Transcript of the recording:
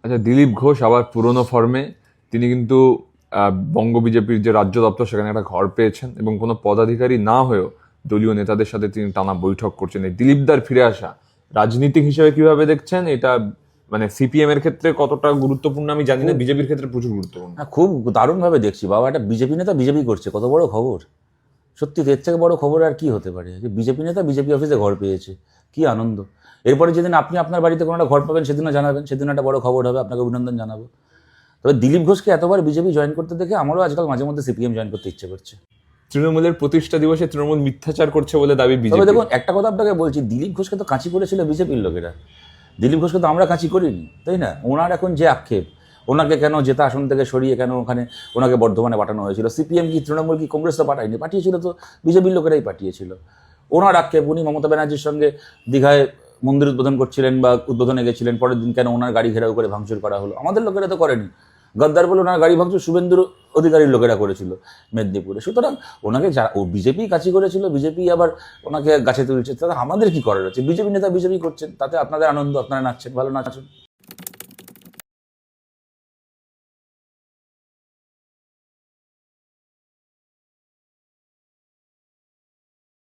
আচ্ছা, দিলীপ ঘোষ আবার পুরনো ফর্মে। তিনি কিন্তু বঙ্গ বিজেপির যে রাজ্য দপ্তর সেখানে একটা ঘর পেয়েছেন এবং কোনো পদাধিকারী না হয়েও দলীয় নেতাদের সাথে তিনি টানা বৈঠক করছেন। এই দিলীপদার ফিরে আসা রাজনীতিক হিসেবে কিভাবে দেখছেন এটা? মানে সিপিএম এর ক্ষেত্রে কতটা গুরুত্বপূর্ণ আমি জানি না, বিজেপির ক্ষেত্রে প্রচুর গুরুত্বপূর্ণ। হ্যাঁ, খুব দারুণভাবে দেখছি। বাবা, একটা বিজেপি নেতা বিজেপি করছে, কত বড় খবর! সত্যি তো এর থেকে বড় খবর আর কি হতে পারে? যে বিজেপি নেতা বিজেপি অফিসে ঘর পেয়েছে, কি আনন্দ! এরপরে যেদিন আপনি আপনার বাড়িতে কোনো একটা ঘর পাবেন সেদিনও জানাবেন, সেদিন একটা বড় খবর হবে, আপনাকে অভিনন্দন জানাবো। তবে দিলীপ ঘোষকে এতবার বিজেপি জয়েন করতে দেখে আমারও আজকাল মাঝে মধ্যে সিপিএম জয়েন করতে ইচ্ছে করছে। তৃণমূলের প্রতিষ্ঠা দিবসে তৃণমূল মিথ্যাচার করছে বলে দাবি তবে বিজেপি। দেখুন, একটা কথা আপনাকে বলছি, দিলীপ ঘোষকে তো কাঁচি করেছিল বিজেপির লোকেরা। দিলীপ ঘোষকে তো আমরা কাঁচি করিনি, তাই না? ওনার এখন যে আক্ষেপ, ওনাকে কেন জেতা আসন থেকে সরিয়ে কেন ওখানে ওনাকে বর্ধমানে পাঠানো হয়েছিল? সিপিএম কি, তৃণমূল কি, কংগ্রেস তো পাঠায়নি, পাঠিয়েছিল তো বিজেপির লোকেরাই পাঠিয়েছিল। ওনার আক্ষেপ, উনি মমতা ব্যানার্জির সঙ্গে দীঘায় মন্দির উদ্বোধন করছিলেন বা উদ্বোধনে গেছিলেন, পরের দিন কেন ওনার গাড়ি ঘেরাও করে ভাঙচুর করা হলো? আমাদের লোকেরা তো করেনি। গদ্দার বলে ওনার গাড়ি ভাঙচুর শুভেন্দুর অধিকারীর লোকেরা করেছিল মেদিনীপুরে। সুতরাং ওনাকে যারা, ও বিজেপি কাছি করেছিল, বিজেপি আবার ওনাকে গাছে তুলছে, তাতে আমাদের কি করার আছে? বিজেপি নেতা বিজেপি করছেন, তাতে আপনাদের আনন্দ, আপনারা নাচছেন, ভালো নাচুন।